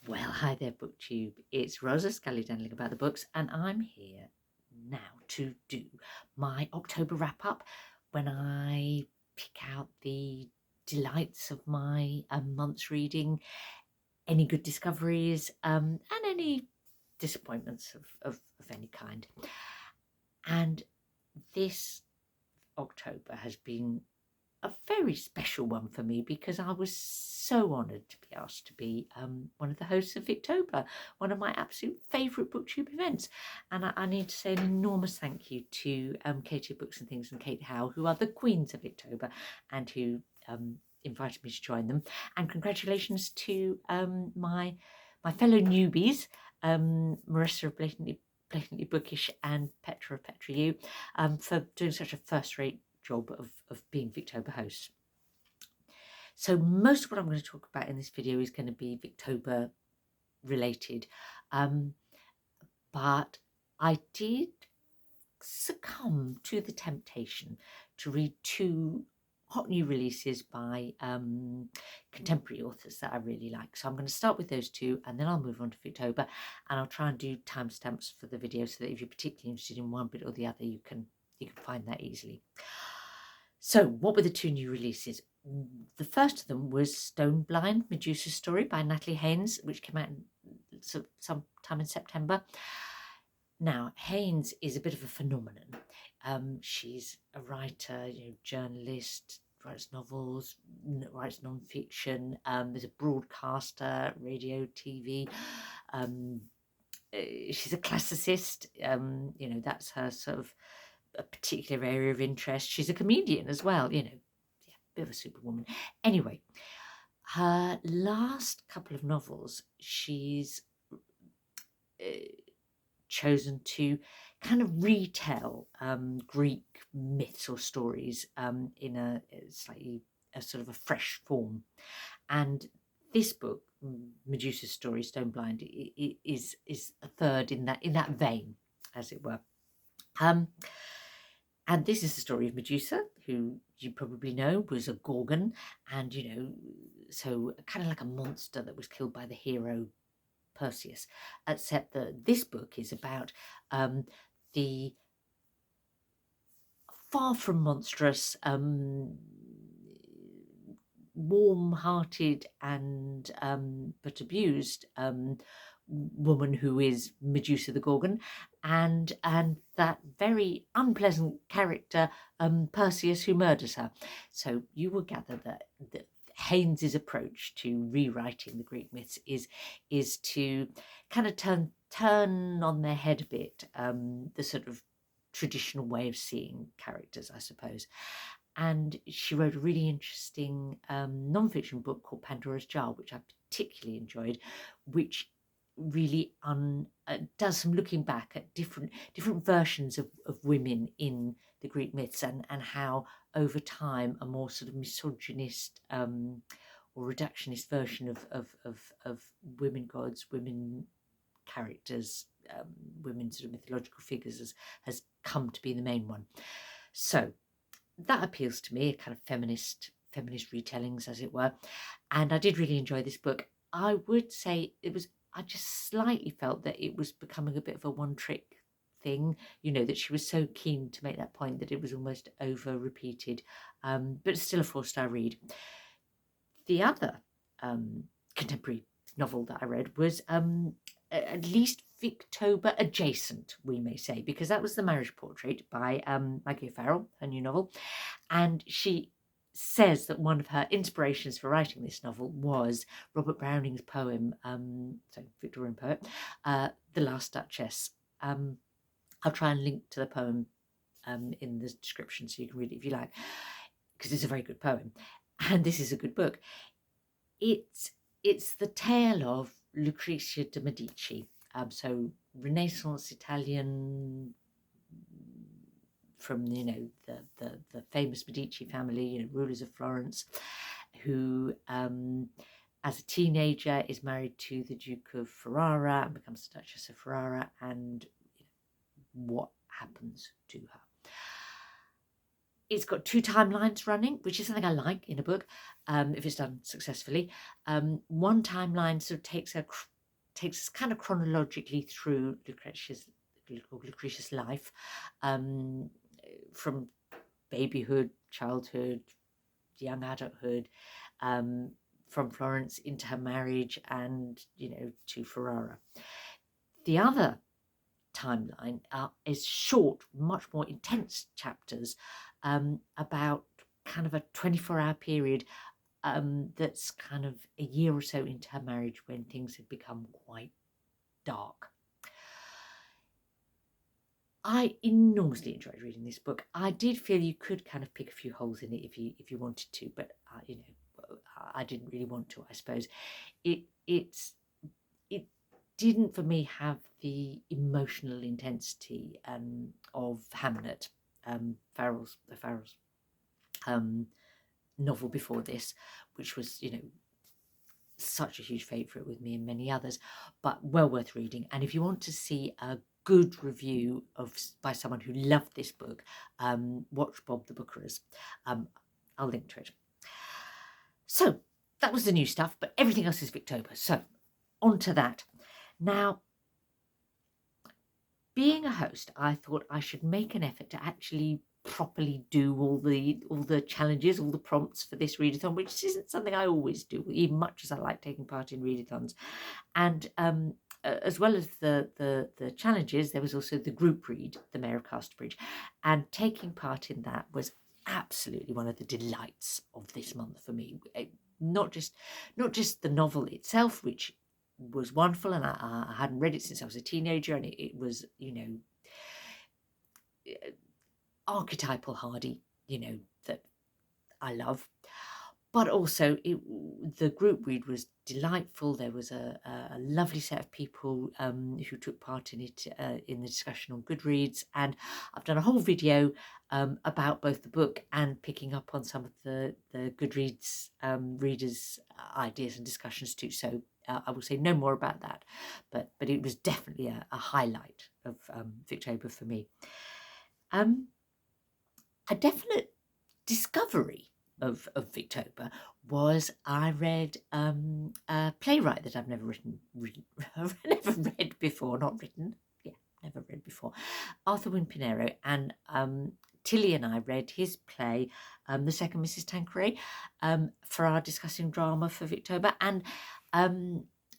Well, hi there, BookTube. It's Rosa Scully-Dangling about the books, and I'm here now to do my October wrap-up when I pick out the delights of my month's reading, any good discoveries, and any disappointments of any kind. And this October has been a very special one for me because I was so honoured to be asked to be one of the hosts of Victober, one of my absolute favourite BookTube events. And I need to say an enormous thank you to Katie of Books and Things and Kate Howe, who are the queens of Victober and who invited me to join them. And congratulations to my fellow newbies, Marissa of Blatantly Bookish and Petra of Petra U, for doing such a first-rate job of being Victober hosts. So most of what I'm going to talk about in this video is going to be Victober related, but I did succumb to the temptation to read two hot new releases by contemporary authors that I really like. So I'm going to start with those two and then I'll move on to Victober, and I'll try and do timestamps for the video so that if you're particularly interested in one bit or the other, you can find that easily. So what were the two new releases? The first of them was Stone Blind, Medusa story by Natalie Haynes, which came out sometime in September. Now, Haynes is a bit of a phenomenon. She's a writer, journalist, writes novels, writes non-fiction. There's a broadcaster, radio, TV. She's a classicist. That's her sort of a particular area of interest. She's a comedian as well, bit of a superwoman. Anyway, her last couple of novels, she's chosen to kind of retell Greek myths or stories in a slightly sort of a fresh form. And this book, Medusa's story, Stone Blind, is a third in that vein, as it were. And this is the story of Medusa, who you probably know was a Gorgon, and, so kind of like a monster that was killed by the hero Perseus, except that this book is about the far from monstrous, warm-hearted and but abused woman who is Medusa the Gorgon, and that very unpleasant character Perseus, who murders her. So you will gather that Haynes's approach to rewriting the Greek myths is to kind of turn on their head a bit the sort of traditional way of seeing characters, I suppose. And she wrote a really interesting non-fiction book called Pandora's Jar, which I particularly enjoyed, which really does some looking back at different versions of women in the Greek myths, and how over time a more sort of misogynist or reductionist version of women gods, women characters, women sort of mythological figures has come to be the main one. So that appeals to me, a kind of feminist retellings, as it were. And I did really enjoy this book. I would say I just slightly felt that it was becoming a bit of a one-trick thing, that she was so keen to make that point that it was almost over repeated, but it's still a 4-star read. The other contemporary novel that I read was at least Victober adjacent, we may say, because that was The Marriage Portrait by Maggie, her new novel. And she says that one of her inspirations for writing this novel was Robert Browning's poem, Victorian poet, The Last Duchess. I'll try and link to the poem in the description so you can read it if you like, because it's a very good poem, and this is a good book. It's the tale of Lucrezia de Medici, so Renaissance Italian, from the famous Medici family, rulers of Florence, who as a teenager is married to the Duke of Ferrara and becomes the Duchess of Ferrara, and what happens to her. It's got 2 timelines running, which is something I like in a book, if it's done successfully. One timeline sort of takes her takes us kind of chronologically through Lucretia's life, from babyhood, childhood, young adulthood, from Florence into her marriage, and to Ferrara. The other timeline is short, much more intense chapters about kind of a 24-hour period that's kind of a year or so into her marriage, when things had become quite dark. I enormously enjoyed reading this book. I did feel you could kind of pick a few holes in it if you wanted to, but I didn't really want to. I suppose it didn't for me have the emotional intensity of Hamnet, the Farrell's novel before this, which was such a huge favourite with me and many others, but well worth reading. And if you want to see a good review by someone who loved this book, watch Bob the Bookerers. I'll link to it. So that was the new stuff, but everything else is Victober. So on to that. Now, being a host, I thought I should make an effort to actually properly do all the challenges, all the prompts for this readathon, which isn't something I always do, even much as I like taking part in readathons. And as well as the challenges, there was also the group read, The Mayor of Casterbridge, and taking part in that was absolutely one of the delights of this month for me. Not just the novel itself, which was wonderful, and I hadn't read it since I was a teenager, and it was archetypal Hardy, that I love. But also the group read was delightful. There was a lovely set of people who took part in it in the discussion on Goodreads, and I've done a whole video about both the book and picking up on some of the Goodreads readers' ideas and discussions too. So I will say no more about that, but it was definitely a highlight of Victober for me. A definite discovery of Victober was I read a playwright that I've never read before, Arthur Wynne Pinero, and Tilly and I read his play, The Second Mrs. Tanqueray, for our discussing drama for Victober, and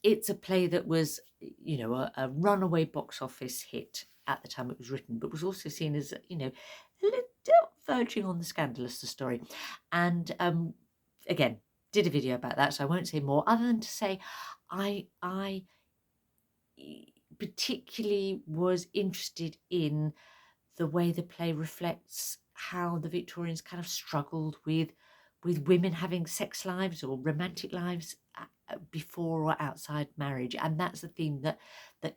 it's a play that was, a runaway box office hit at the time it was written, but was also seen as, a little verging on the scandalous, the story. And again, did a video about that, so I won't say more, other than to say I particularly was interested in the way the play reflects how the Victorians kind of struggled with women having sex lives or romantic lives before or outside marriage, and that's a theme that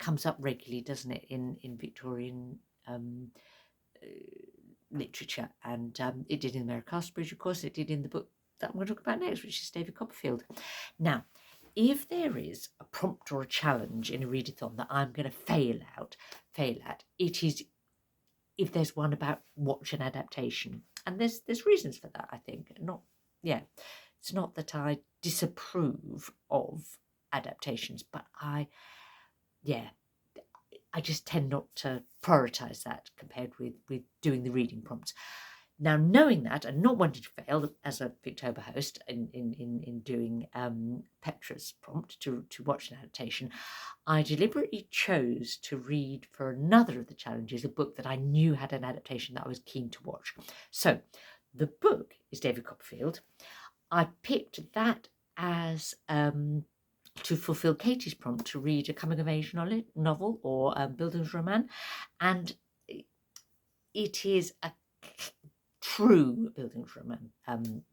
comes up regularly, doesn't it, in Victorian literature, and it did in the Mayor of Casterbridge, of course. It did in the book that I'm going to talk about next, which is David Copperfield. Now, if there is a prompt or a challenge in a readathon that I'm going to fail at, it is if there's one about watch an adaptation, and there's reasons for that. I think it's not that I disapprove of adaptations, but I just tend not to prioritise that compared with doing the reading prompts. Now, knowing that and not wanting to fail as a Victober host in doing Petra's prompt to watch an adaptation, I deliberately chose to read for another of the challenges a book that I knew had an adaptation that I was keen to watch. So the book is David Copperfield. I picked that as to fulfil Katie's prompt to read a coming-of-age novel or Bildungsroman, and it is a true Bildungsroman,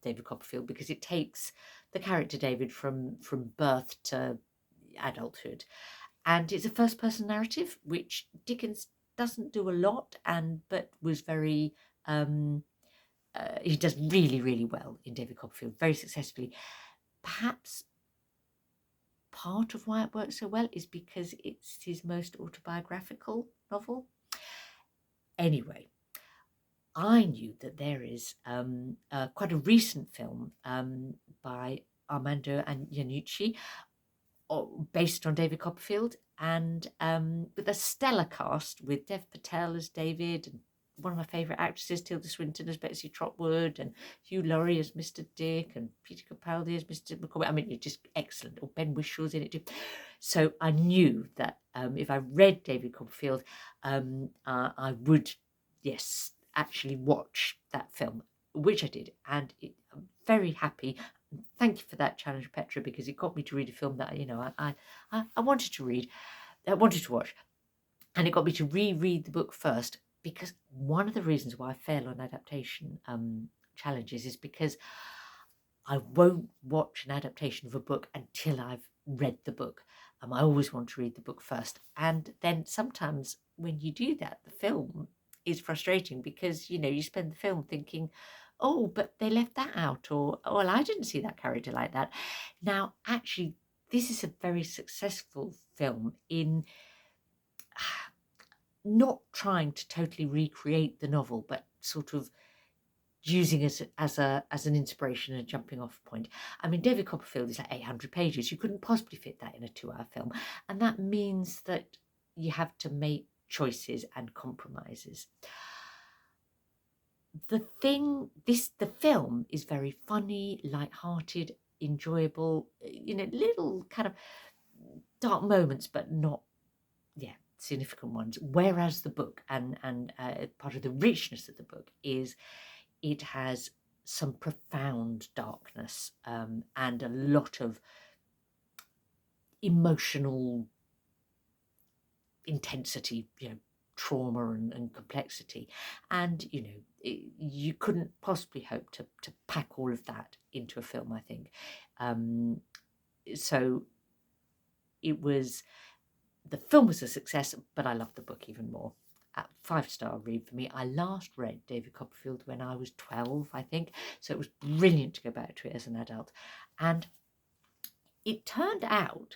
David Copperfield, because it takes the character David from birth to adulthood, and it's a first-person narrative, which Dickens doesn't do a lot, but was very he does really, really well in David Copperfield, very successfully. Perhaps part of why it works so well is because it's his most autobiographical novel. Anyway, I knew that there is quite a recent film by Armando Iannucci based on David Copperfield, and with a stellar cast with Dev Patel as David, and one of my favourite actresses, Tilda Swinton as Betsy Trotwood, and Hugh Laurie as Mr. Dick, and Peter Capaldi as Mr. McCormick. I mean, it's just excellent. Or Ben Whishal's in it too. So I knew that if I read David Copperfield, I would, yes, actually watch that film, which I did, and I'm very happy. Thank you for that challenge, Petra, because it got me to read a film that I wanted to read, I wanted to watch, and it got me to reread the book first. Because one of the reasons why I fail on adaptation challenges is because I won't watch an adaptation of a book until I've read the book. I always want to read the book first, and then sometimes when you do that, the film is frustrating because you spend the film thinking, oh, but they left that out, or oh, well, I didn't see that character like that. Now, actually, this is a very successful film in not trying to totally recreate the novel, but sort of using it as an inspiration and a jumping off point. I mean, David Copperfield is like 800 pages. You couldn't possibly fit that in a 2-hour film. And that means that you have to make choices and compromises. The film is very funny, light-hearted, enjoyable, little kind of dark moments, but not, significant ones. Whereas the book and part of the richness of the book is it has some profound darkness and a lot of emotional intensity, trauma and complexity. And, you couldn't possibly hope to pack all of that into a film, I think. So the film was a success, but I loved the book even more. 5-star read for me. I last read David Copperfield when I was 12, I think, so it was brilliant to go back to it as an adult. And it turned out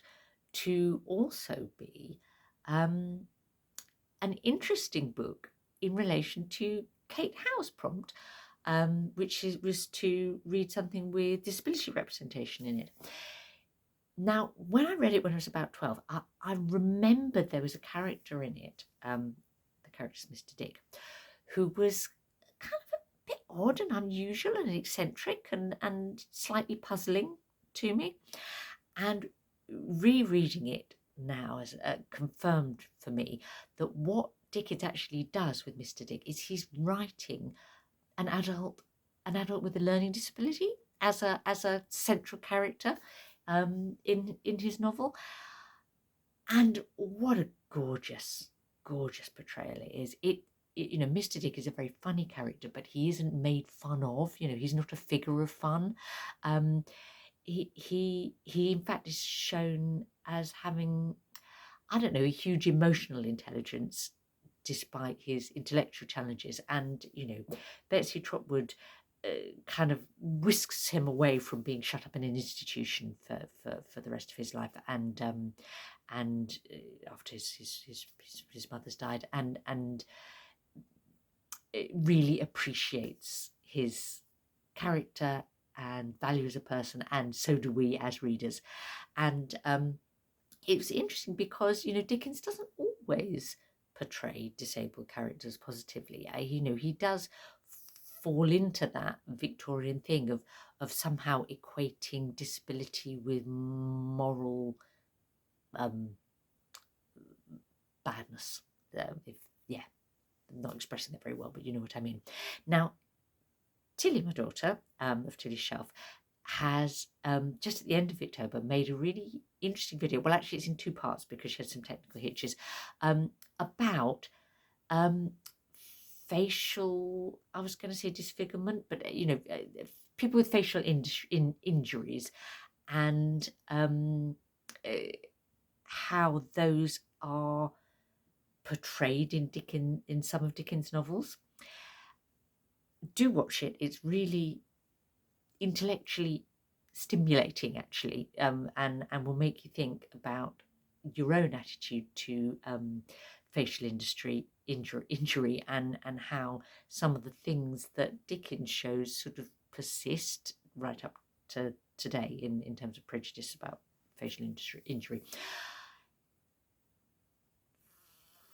to also be an interesting book in relation to Kate Howe's prompt, which was to read something with disability representation in it. Now, when I read it when I was about 12, I remembered there was a character in it, the character's Mr. Dick, who was kind of a bit odd and unusual and eccentric and slightly puzzling to me. And rereading it now has confirmed for me that what Dickens actually does with Mr. Dick is he's writing an adult with a learning disability as a central character in his novel. And what a gorgeous portrayal it is. Mr. Dick is a very funny character, but he isn't made fun of. He's not a figure of fun. He in fact is shown as having, I don't know, a huge emotional intelligence despite his intellectual challenges. And Betsy Trotwood kind of whisks him away from being shut up in an institution for the rest of his life, and after his mother's died, and it really appreciates his character and value as a person, and so do we as readers. And it was interesting because Dickens doesn't always portray disabled characters positively. He does fall into that Victorian thing of somehow equating disability with moral badness. I'm not expressing that very well, but you know what I mean. Now, Tilly, my daughter, of Tilly's Shelf, has just at the end of Victober made a really interesting video. Well, actually, it's in 2 parts because she had some technical hitches about facial, I was going to say disfigurement, but people with facial injuries, and how those are portrayed in some of Dickens' novels. Do watch it. It's really intellectually stimulating, actually, and will make you think about your own attitude to facial injury and how some of the things that Dickens shows sort of persist right up to today in terms of prejudice about facial injury.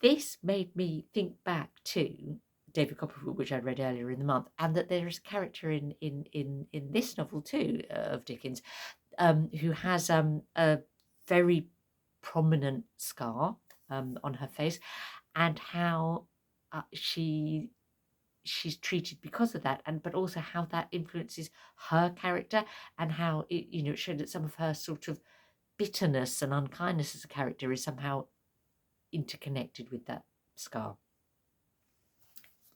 This made me think back to David Copperfield, which I read earlier in the month, and that there is a character in this novel too of Dickens who has a very prominent scar on her face, and how she's treated because of that, but also how that influences her character, and how it showed that some of her sort of bitterness and unkindness as a character is somehow interconnected with that scar.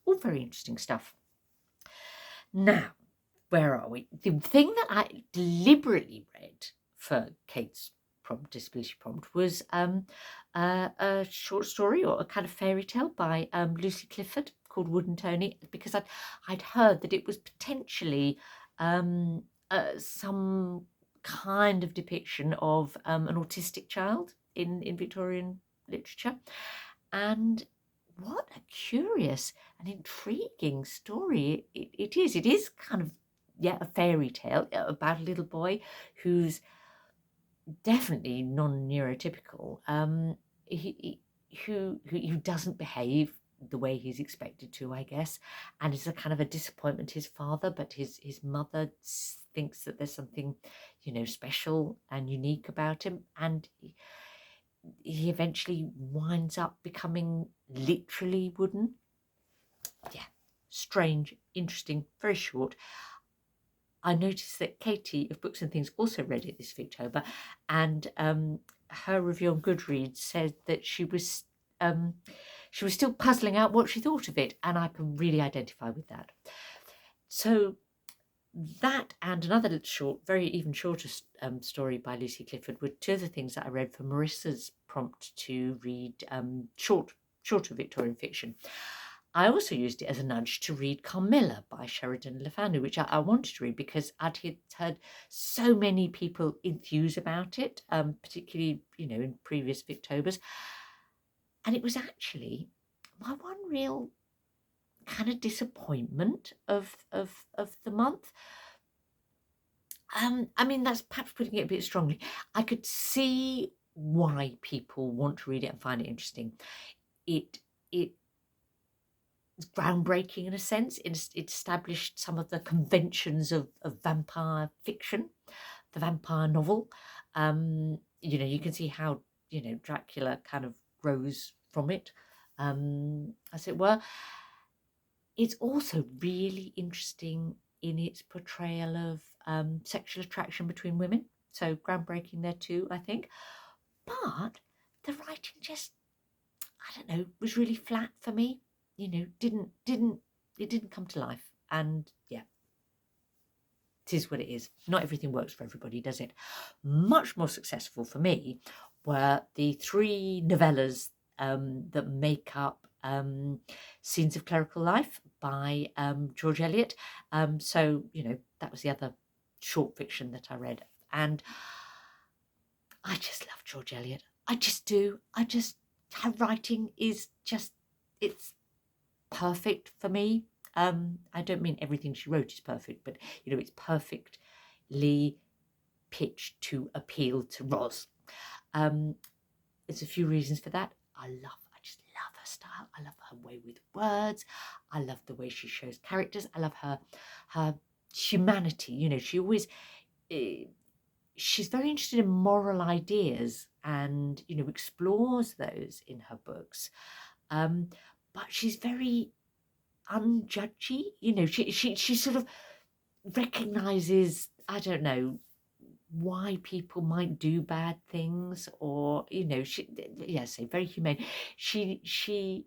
All very interesting stuff. Now, where are we? The thing that I deliberately read for Kate's disability prompt was a short story, or a kind of fairy tale by Lucy Clifford, called Wooden Tony, because I'd heard that it was potentially some kind of depiction of an autistic child in Victorian literature. And what a curious and intriguing story it is. It is kind of, a fairy tale about a little boy who's definitely non-neurotypical, who doesn't behave the way he's expected to, I guess, and is a kind of a disappointment to his father, but his mother thinks that there's something, special and unique about him, and he eventually winds up becoming literally wooden. Yeah, strange, interesting, very short. I noticed that Katie of Books and Things also read it this Victober, and her review on Goodreads said that she was still puzzling out what she thought of it, and I can really identify with that. So that and another short, very even shorter story by Lucy Clifford were two of the things that I read for Marissa's prompt to read shorter Victorian fiction. I also used it as a nudge to read Carmilla by Sheridan and Fanu, which I wanted to read because I'd heard so many people enthuse about it, particularly, in previous Victobers. And it was actually my one real kind of disappointment of the month. I mean, that's perhaps putting it a bit strongly. I could see why people want to read it and find it interesting. It's groundbreaking in a sense. It established some of the conventions of vampire fiction, the vampire novel. You can see how, Dracula kind of rose from it, as it were. It's also really interesting in its portrayal of sexual attraction between women. So groundbreaking there too, I think. But the writing just, I don't know, was really flat for me. It didn't come to life. And yeah, it is what it is. Not everything works for everybody, does it? Much more successful for me were the 3 novellas that make up Scenes of Clerical Life by George Eliot. So, that was the other short fiction that I read. And I just love George Eliot. I just do. Her writing is just, it's perfect for me. I don't mean everything she wrote is perfect, but, it's perfectly pitched to appeal to Ros. There's a few reasons for that. I just love her style. I love her way with words. I love the way she shows characters. I love her humanity. She always, she's very interested in moral ideas and, explores those in her books. But she's very unjudgy. She sort of recognises, I don't know, why people might do bad things, or very humane. She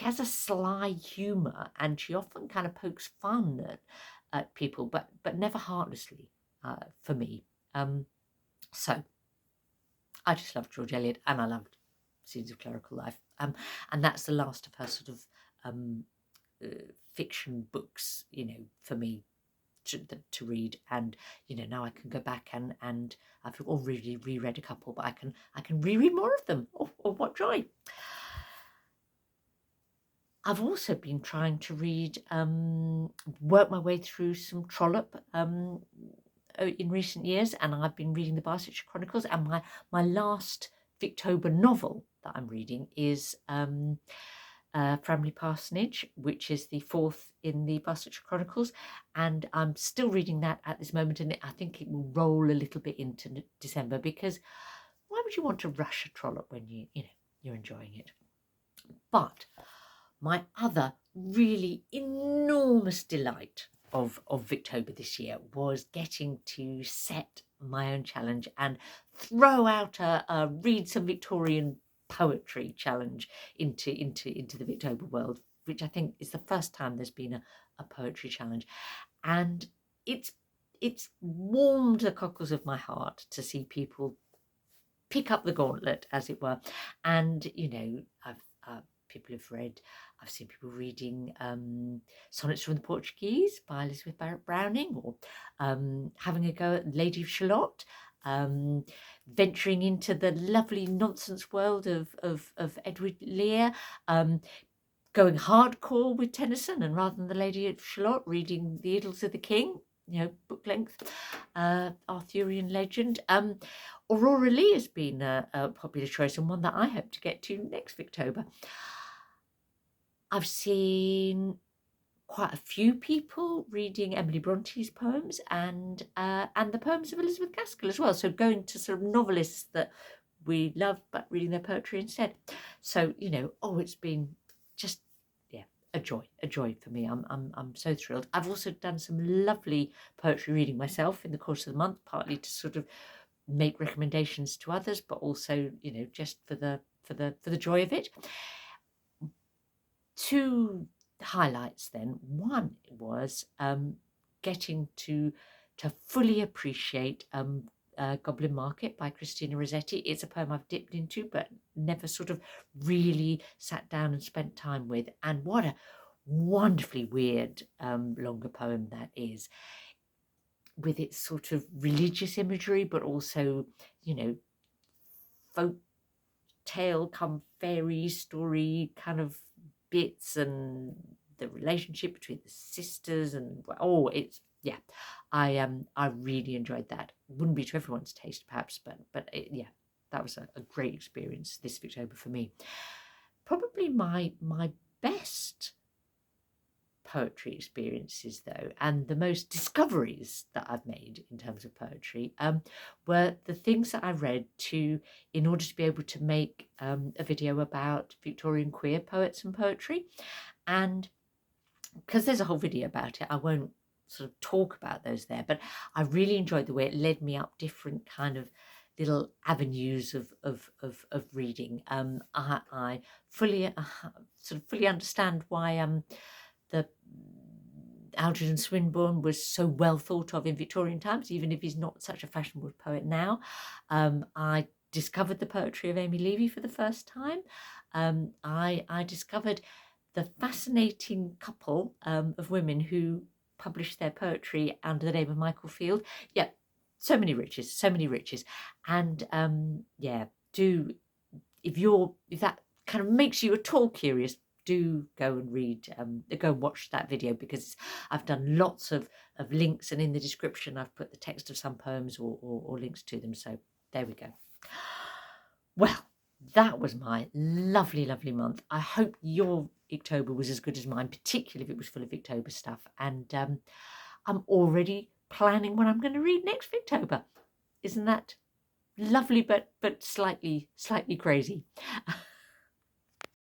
has a sly humour, and she often kind of pokes fun at people, but never heartlessly, for me. So I just loved George Eliot, and I loved Scenes of Clerical Life, and that's the last of her sort of fiction books, for me to read. And now I can go back and I've already reread a couple, but I can reread more of them. Oh, what joy. I've also been trying to read, work my way through some Trollope in recent years, and I've been reading the Parsonage Chronicles, and my last Victober novel that I'm reading is Framley Parsonage, which is the 4th in the Parsonage Chronicles, and I'm still reading that at this moment, and I think it will roll a little bit into December, because why would you want to rush a Trollope when you're enjoying it? But my other really enormous delight of Victober this year was getting to set my own challenge and throw out a read some Victorian poetry challenge into the Victober world, which I think is the first time there's been a poetry challenge, and it's warmed the cockles of my heart to see people pick up the gauntlet, as it were. And people have read, I've seen people reading Sonnets from the Portuguese by Elizabeth Barrett Browning, or having a go at Lady of Shalott, venturing into the lovely nonsense world of Edward Lear, going hardcore with Tennyson, and rather than the Lady of Shalott, reading The Idylls of the King, book length, Arthurian legend. Aurora Lee has been a popular choice, and one that I hope to get to next Victober. I've seen quite a few people reading Emily Bronte's poems and the poems of Elizabeth Gaskell as well. So going to sort of novelists that we love, but reading their poetry instead. So it's been just a joy for me. I'm so thrilled. I've also done some lovely poetry reading myself in the course of the month, partly to sort of make recommendations to others, but also just for the joy of it. 2 highlights then. One was getting to fully appreciate Goblin Market by Cristina Rossetti. It's a poem I've dipped into but never sort of really sat down and spent time with, and what a wonderfully weird longer poem that is, with its sort of religious imagery, but also folk tale come fairy story kind of bits, and the relationship between the sisters, and I really enjoyed that. Wouldn't be to everyone's taste perhaps, but that was a great experience this Victober for me. Probably my best poetry experiences though, and the most discoveries that I've made in terms of poetry, were the things that I read in order to be able to make a video about Victorian queer poets and poetry. And because there's a whole video about it, I won't sort of talk about those there, but I really enjoyed the way it led me up different kind of little avenues of reading. I fully understand why the Algernon Swinburne was so well thought of in Victorian times, even if he's not such a fashionable poet now. I discovered the poetry of Amy Levy for the first time. I discovered the fascinating couple of women who published their poetry under the name of Michael Field. Yeah, so many riches. And if that kind of makes you at all curious, do go and watch that video, because I've done lots of links, and in the description I've put the text of some poems or links to them. So there we go. Well, that was my lovely month. I hope your October was as good as mine, particularly if it was full of Victober stuff. And I'm already planning what I'm going to read next Victober. Isn't that lovely, but slightly crazy?